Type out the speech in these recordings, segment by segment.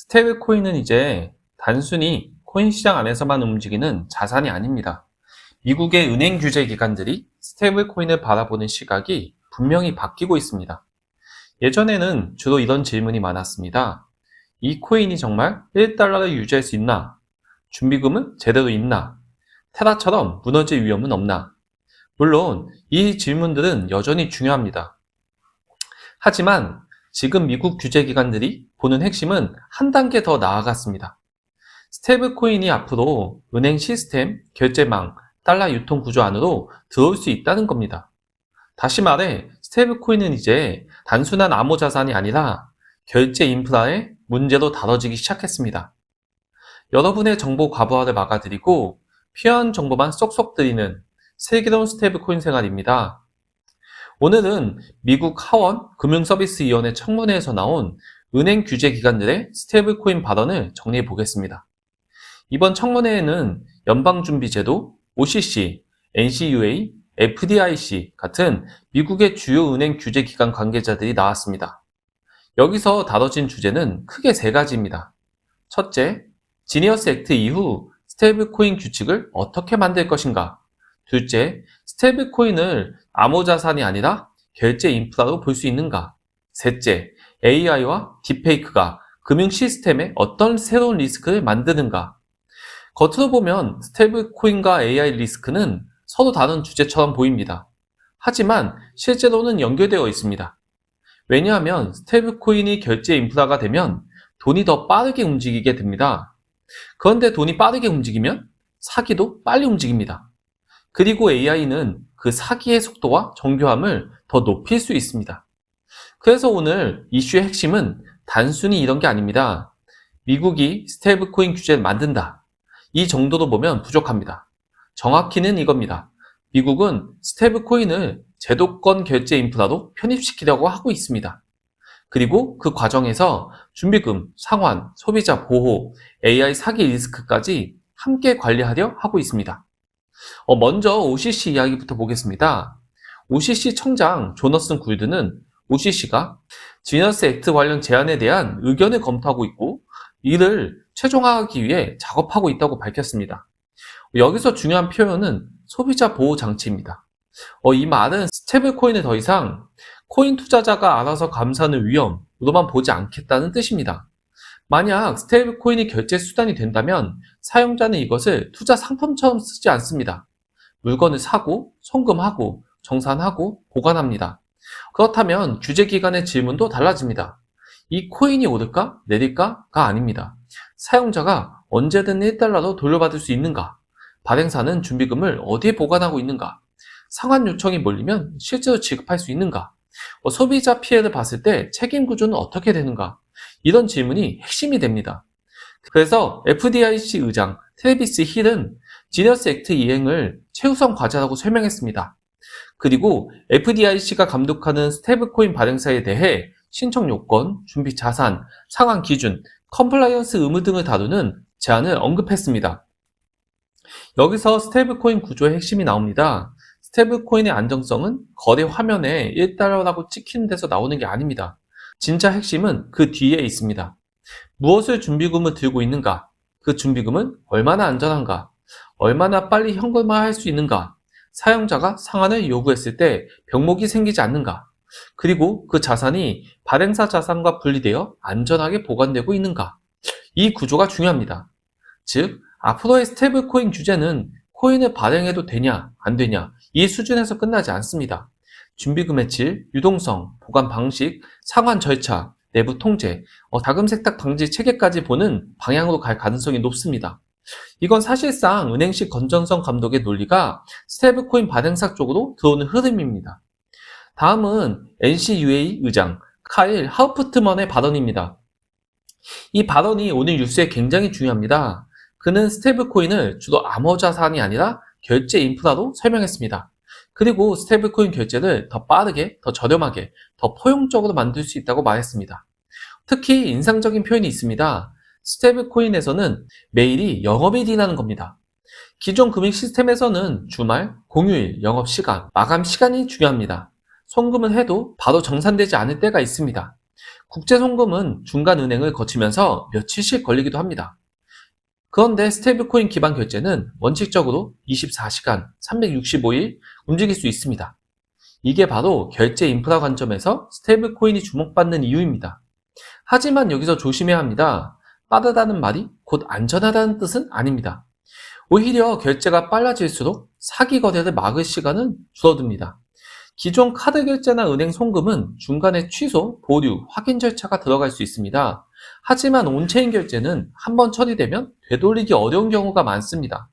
스테이블 코인은 이제 단순히 코인 시장 안에서만 움직이는 자산이 아닙니다. 미국의 은행 규제 기관들이 스테이블 코인을 바라보는 시각이 분명히 바뀌고 있습니다. 예전에는 주로 이런 질문이 많았습니다. 이 코인이 정말 1달러를 유지할 수 있나? 준비금은 제대로 있나? 테라처럼 무너질 위험은 없나? 물론 이 질문들은 여전히 중요합니다. 하지만 지금 미국 규제 기관들이 보는 핵심은 한 단계 더 나아갔습니다. 스테이블 코인이 앞으로 은행 시스템, 결제망, 달러 유통 구조 안으로 들어올 수 있다는 겁니다. 다시 말해 스테이블 코인은 이제 단순한 암호 자산이 아니라 결제 인프라의 문제로 다뤄지기 시작했습니다. 여러분의 정보 과부하를 막아드리고 필요한 정보만 쏙쏙 드리는 슬기로운 스테이블 코인 생활입니다. 오늘은 미국 하원 금융서비스위원회 청문회에서 나온 은행 규제 기관들의 스테이블 코인 발언을 정리해 보겠습니다. 이번 청문회에는 연방준비제도, OCC, NCUA, FDIC 같은 미국의 주요 은행 규제 기관 관계자들이 나왔습니다. 여기서 다뤄진 주제는 크게 세 가지입니다. 첫째, 지니어스 액트 이후 스테이블 코인 규칙을 어떻게 만들 것인가? 둘째, 스테이블 코인을 암호 자산이 아니라 결제 인프라로 볼 수 있는가? 셋째, AI와 딥페이크가 금융 시스템에 어떤 새로운 리스크를 만드는가? 겉으로 보면 스테이블 코인과 AI 리스크는 서로 다른 주제처럼 보입니다. 하지만 실제로는 연결되어 있습니다. 왜냐하면 스테이블 코인이 결제 인프라가 되면 돈이 더 빠르게 움직이게 됩니다. 그런데 돈이 빠르게 움직이면 사기도 빨리 움직입니다. 그리고 AI는 그 사기의 속도와 정교함을 더 높일 수 있습니다. 그래서 오늘 이슈의 핵심은 단순히 이런 게 아닙니다. 미국이 스테이블 코인 규제를 만든다. 이 정도로 보면 부족합니다. 정확히는 이겁니다. 미국은 스테이블 코인을 제도권 결제 인프라로 편입시키려고 하고 있습니다. 그리고 그 과정에서 준비금, 상환, 소비자 보호, AI 사기 리스크까지 함께 관리하려 하고 있습니다. 먼저 OCC 이야기부터 보겠습니다. OCC 청장 조너슨 굴드는 OCC가 지니어스 액트 관련 제안에 대한 의견을 검토하고 있고 이를 최종화하기 위해 작업하고 있다고 밝혔습니다. 여기서 중요한 표현은 소비자 보호 장치입니다. 이 말은 스테이블 코인을 더 이상 코인 투자자가 알아서 감사하는 위험으로만 보지 않겠다는 뜻입니다. 만약 스테이블 코인이 결제 수단이 된다면 사용자는 이것을 투자 상품처럼 쓰지 않습니다. 물건을 사고, 송금하고, 정산하고, 보관합니다. 그렇다면 규제기관의 질문도 달라집니다. 이 코인이 오를까? 내릴까?가 아닙니다. 사용자가 언제든 1달러로 돌려받을 수 있는가? 발행사는 준비금을 어디에 보관하고 있는가? 상환 요청이 몰리면 실제로 지급할 수 있는가? 소비자 피해를 봤을 때 책임 구조는 어떻게 되는가? 이런 질문이 핵심이 됩니다. 그래서 FDIC 의장 트래비스 힐은 지니어스 액트 이행을 최우선 과제라고 설명했습니다. 그리고 FDIC가 감독하는 스테이블 코인 발행사에 대해 신청 요건, 준비 자산, 상환 기준, 컴플라이언스 의무 등을 다루는 제안을 언급했습니다. 여기서 스테이블 코인 구조의 핵심이 나옵니다. 스테이블 코인의 안정성은 거래 화면에 1달러라고 찍히는 데서 나오는 게 아닙니다. 진짜 핵심은 그 뒤에 있습니다. 무엇을 준비금을 들고 있는가? 그 준비금은 얼마나 안전한가? 얼마나 빨리 현금화할 수 있는가? 사용자가 상환을 요구했을 때 병목이 생기지 않는가? 그리고 그 자산이 발행사 자산과 분리되어 안전하게 보관되고 있는가? 이 구조가 중요합니다. 즉, 앞으로의 스테이블 코인 규제는 코인을 발행해도 되냐, 안 되냐, 이 수준에서 끝나지 않습니다. 준비금의 질, 유동성, 보관 방식, 상환 절차, 내부 통제, 자금 세탁 방지 체계까지 보는 방향으로 갈 가능성이 높습니다. 이건 사실상 은행식 건전성 감독의 논리가 스테이블 코인 발행사 쪽으로 들어오는 흐름입니다. 다음은 NCUA 의장 카일 하우프트먼의 발언입니다. 이 발언이 오늘 뉴스에 굉장히 중요합니다. 그는 스테이블 코인을 주로 암호 자산이 아니라 결제 인프라로 설명했습니다. 그리고 스테이블 코인 결제를 더 빠르게, 더 저렴하게, 더 포용적으로 만들 수 있다고 말했습니다. 특히 인상적인 표현이 있습니다. 스테이블 코인에서는 매일이 영업일이라는 겁니다. 기존 금융 시스템에서는 주말, 공휴일, 영업시간, 마감 시간이 중요합니다. 송금을 해도 바로 정산되지 않을 때가 있습니다. 국제송금은 중간 은행을 거치면서 며칠씩 걸리기도 합니다. 그런데 스테이블코인 기반 결제는 원칙적으로 24시간, 365일 움직일 수 있습니다. 이게 바로 결제 인프라 관점에서 스테이블코인이 주목받는 이유입니다. 하지만 여기서 조심해야 합니다. 빠르다는 말이 곧 안전하다는 뜻은 아닙니다. 오히려 결제가 빨라질수록 사기 거래를 막을 시간은 줄어듭니다. 기존 카드 결제나 은행 송금은 중간에 취소, 보류, 확인 절차가 들어갈 수 있습니다. 하지만 온체인 결제는 한번 처리되면 되돌리기 어려운 경우가 많습니다.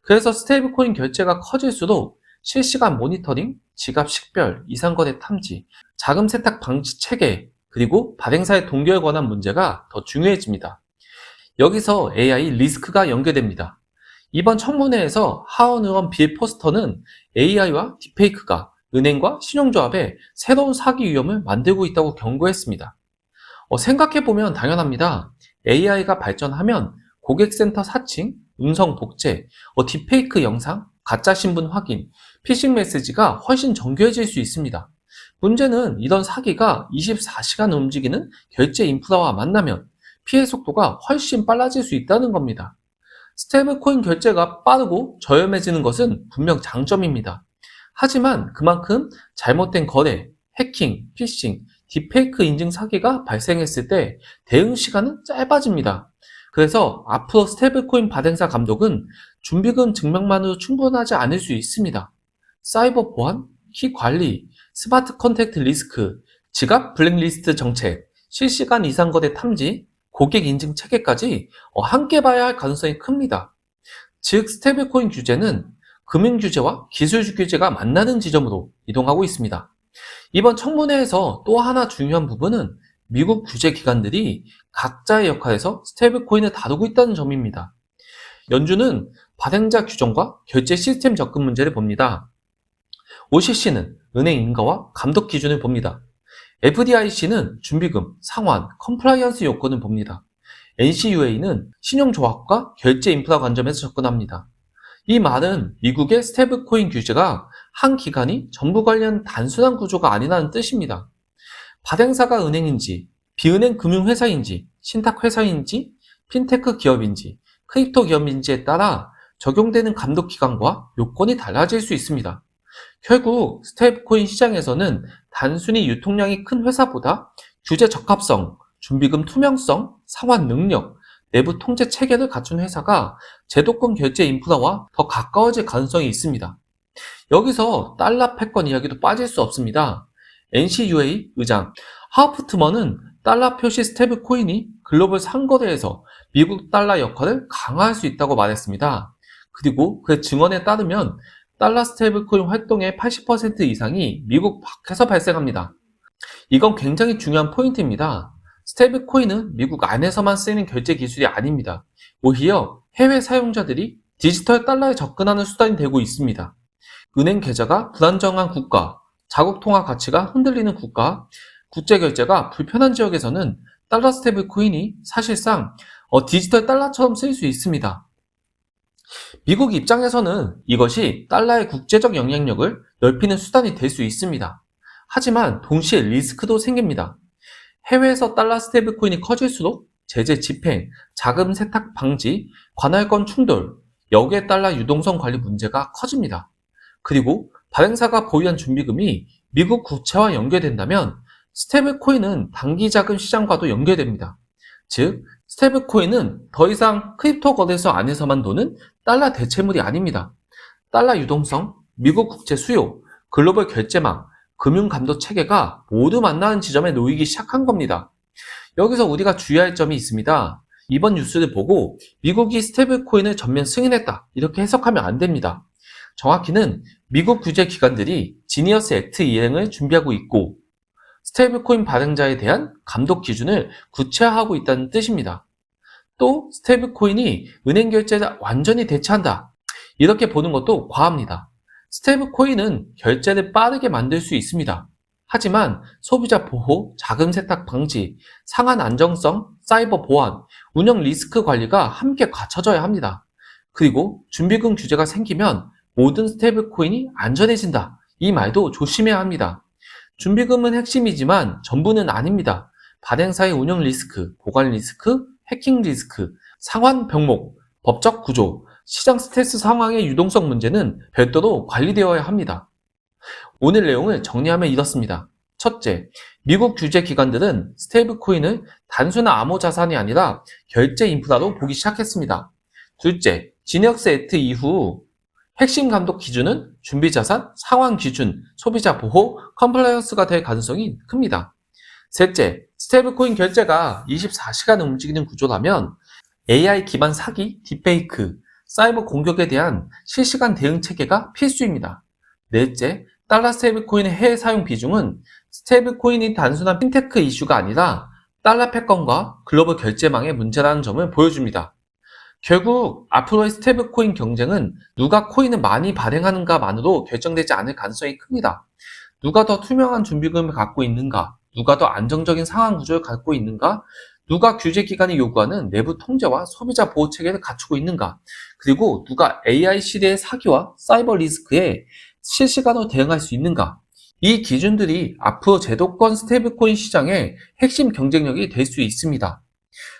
그래서 스테이블코인 결제가 커질수록 실시간 모니터링, 지갑 식별, 이상거래 탐지, 자금 세탁 방지 체계, 그리고 발행사의 동결 권한 문제가 더 중요해집니다. 여기서 AI 리스크가 연계됩니다. 이번 청문회에서 하원 의원 빌 포스터는 AI와 딥페이크가 은행과 신용조합에 새로운 사기 위험을 만들고 있다고 경고했습니다. 생각해보면 당연합니다. AI가 발전하면 고객센터 사칭, 음성 복제, 딥페이크 영상, 가짜 신분 확인, 피싱 메시지가 훨씬 정교해질 수 있습니다. 문제는 이런 사기가 24시간 움직이는 결제 인프라와 만나면 피해 속도가 훨씬 빨라질 수 있다는 겁니다. 스테이블코인 결제가 빠르고 저렴해지는 것은 분명 장점입니다. 하지만 그만큼 잘못된 거래, 해킹, 피싱, 딥페이크 인증 사기가 발생했을 때 대응 시간은 짧아집니다. 그래서 앞으로 스테이블코인 발행사 감독은 준비금 증명만으로 충분하지 않을 수 있습니다. 사이버 보안, 키 관리, 스마트 컨택트 리스크, 지갑 블랙리스트 정책, 실시간 이상거래 탐지, 고객 인증 체계까지 함께 봐야 할 가능성이 큽니다. 즉 스테이블코인 규제는 금융규제와 기술규제가 만나는 지점으로 이동하고 있습니다. 이번 청문회에서 또 하나 중요한 부분은 미국 규제기관들이 각자의 역할에서 스테이블코인을 다루고 있다는 점입니다. 연준은 발행자 규정과 결제 시스템 접근 문제를 봅니다. OCC는 은행 인가와 감독 기준을 봅니다. FDIC는 준비금, 상환, 컴플라이언스 요건을 봅니다. NCUA는 신용조합과 결제 인프라 관점에서 접근합니다. 이 말은 미국의 스테이블코인 규제가 한 기관이 전부 관련 단순한 구조가 아니라는 뜻입니다. 발행사가 은행인지, 비은행 금융회사인지, 신탁회사인지, 핀테크 기업인지, 크립토 기업인지에 따라 적용되는 감독 기관과 요건이 달라질 수 있습니다. 결국 스테이블코인 시장에서는 단순히 유통량이 큰 회사보다 규제 적합성, 준비금 투명성, 상환 능력, 내부 통제 체계를 갖춘 회사가 제도권 결제 인프라와 더 가까워질 가능성이 있습니다. 여기서 달러 패권 이야기도 빠질 수 없습니다. NCUA 의장 하우프트먼은 달러 표시 스테이블 코인이 글로벌 상거래에서 미국 달러 역할을 강화할 수 있다고 말했습니다. 그리고 그 증언에 따르면 달러 스테이블 코인 활동의 80% 이상이 미국 밖에서 발생합니다. 이건 굉장히 중요한 포인트입니다. 스테이블 코인은 미국 안에서만 쓰이는 결제 기술이 아닙니다. 오히려 해외 사용자들이 디지털 달러에 접근하는 수단이 되고 있습니다. 은행 계좌가 불안정한 국가, 자국 통화 가치가 흔들리는 국가, 국제 결제가 불편한 지역에서는 달러 스테이블 코인이 사실상 디지털 달러처럼 쓰일 수 있습니다. 미국 입장에서는 이것이 달러의 국제적 영향력을 넓히는 수단이 될 수 있습니다. 하지만 동시에 리스크도 생깁니다. 해외에서 달러 스테이블 코인이 커질수록 제재 집행, 자금 세탁 방지, 관할권 충돌, 역외 달러 유동성 관리 문제가 커집니다. 그리고 발행사가 보유한 준비금이 미국 국채와 연결된다면 스테이블 코인은 단기 자금 시장과도 연결됩니다. 즉, 스테이블 코인은 더 이상 크립토 거래소 안에서만 도는 달러 대체물이 아닙니다. 달러 유동성, 미국 국채 수요, 글로벌 결제망, 금융감독 체계가 모두 만나는 지점에 놓이기 시작한 겁니다. 여기서 우리가 주의할 점이 있습니다. 이번 뉴스를 보고 미국이 스테이블 코인을 전면 승인했다 이렇게 해석하면 안 됩니다. 정확히는 미국 규제 기관들이 지니어스 액트 이행을 준비하고 있고 스테이블 코인 발행자에 대한 감독 기준을 구체화하고 있다는 뜻입니다. 또 스테이블 코인이 은행 결제를 완전히 대체한다 이렇게 보는 것도 과합니다. 스테이블 코인은 결제를 빠르게 만들 수 있습니다. 하지만 소비자 보호, 자금 세탁 방지, 상한 안정성, 사이버 보안, 운영 리스크 관리가 함께 갖춰져야 합니다. 그리고 준비금 규제가 생기면 모든 스테이블 코인이 안전해진다. 이 말도 조심해야 합니다. 준비금은 핵심이지만 전부는 아닙니다. 발행사의 운영 리스크, 보관 리스크, 해킹 리스크, 상환 병목, 법적 구조, 시장 스트레스 상황의 유동성 문제는 별도로 관리되어야 합니다. 오늘 내용을 정리하면 이렇습니다. 첫째, 미국 규제 기관들은 스테이블 코인을 단순한 암호 자산이 아니라 결제 인프라로 보기 시작했습니다. 둘째, 지니어스 액트 이후 핵심 감독 기준은 준비 자산, 상환 기준, 소비자 보호, 컴플라이언스가 될 가능성이 큽니다. 셋째, 스테이블 코인 결제가 24시간 움직이는 구조라면 AI 기반 사기, 딥페이크, 사이버 공격에 대한 실시간 대응 체계가 필수입니다. 넷째, 달러 스테이블 코인의 해외 사용 비중은 스테이블 코인이 단순한 핀테크 이슈가 아니라 달러 패권과 글로벌 결제망의 문제라는 점을 보여줍니다. 결국 앞으로의 스테이블 코인 경쟁은 누가 코인을 많이 발행하는가만으로 결정되지 않을 가능성이 큽니다. 누가 더 투명한 준비금을 갖고 있는가, 누가 더 안정적인 상환 구조를 갖고 있는가, 누가 규제 기관이 요구하는 내부 통제와 소비자 보호 체계를 갖추고 있는가, 그리고 누가 AI 시대의 사기와 사이버 리스크에 실시간으로 대응할 수 있는가. 이 기준들이 앞으로 제도권 스테이블코인 시장의 핵심 경쟁력이 될 수 있습니다.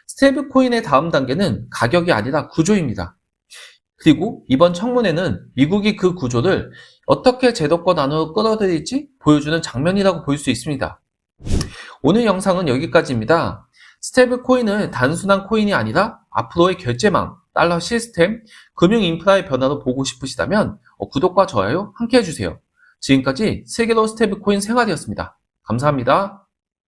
스테이블코인의 다음 단계는 가격이 아니라 구조입니다. 그리고 이번 청문회는 미국이 그 구조를 어떻게 제도권 안으로 끌어들일지 보여주는 장면이라고 볼 수 있습니다. 오늘 영상은 여기까지입니다. 스테이블 코인을 단순한 코인이 아니라 앞으로의 결제망, 달러 시스템, 금융 인프라의 변화로 보고 싶으시다면 구독과 좋아요 함께 해주세요. 지금까지 슬기로운 스테이블 코인 생활이었습니다. 감사합니다.